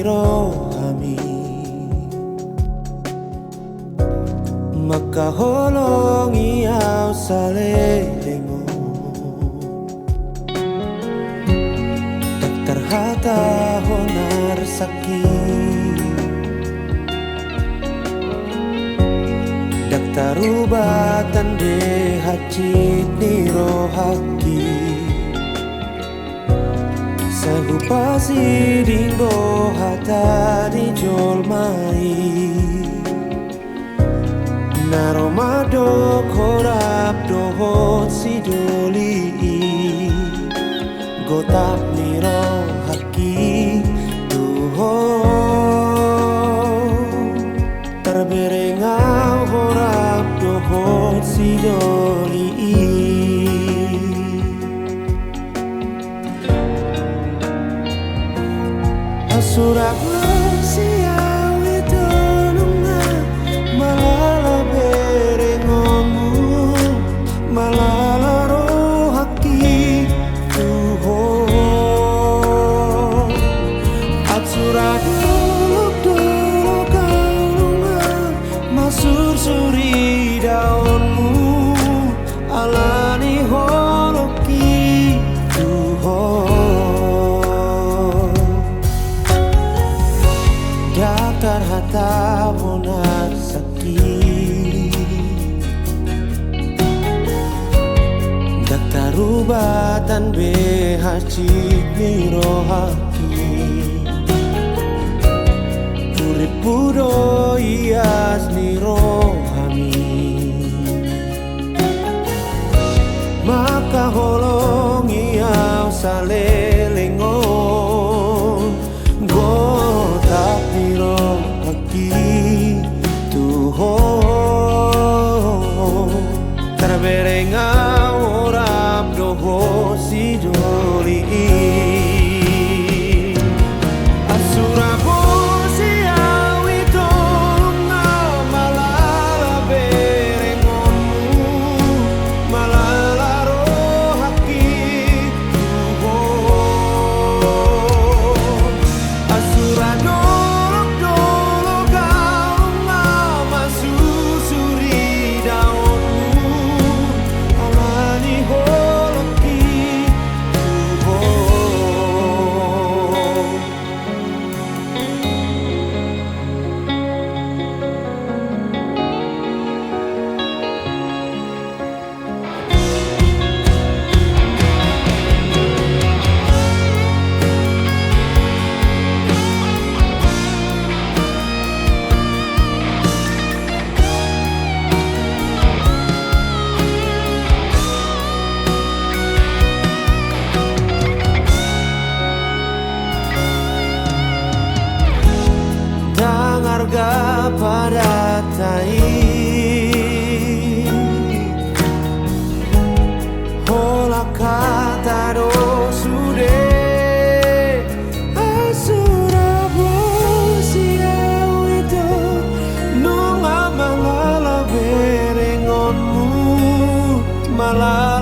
rohami makaholongi au salelengo tak terhata honar sakit dak tarubatan de hacit ni rohaki sagupasi dindo hata di jolmai naromado korap dohot si doli gotap niro haki tuho terberengau korap dohot si doli surat siau itu nunga malala berengomu malala rohaki tuho at surat dulu kau nunga masur suri daunmu alani holoki tuho datar hata bonar sakit daktar rubatan behacik ni rohaki urip budo ias ni rohami maka holongi au salelengon gotap niro haki tuho terberengau orap doho si doli asurabo si awi tolonga malala berengonmu malala rohaki tuho harga pada tai hola kata do sude asura siau itu nunga malala berengonmu malah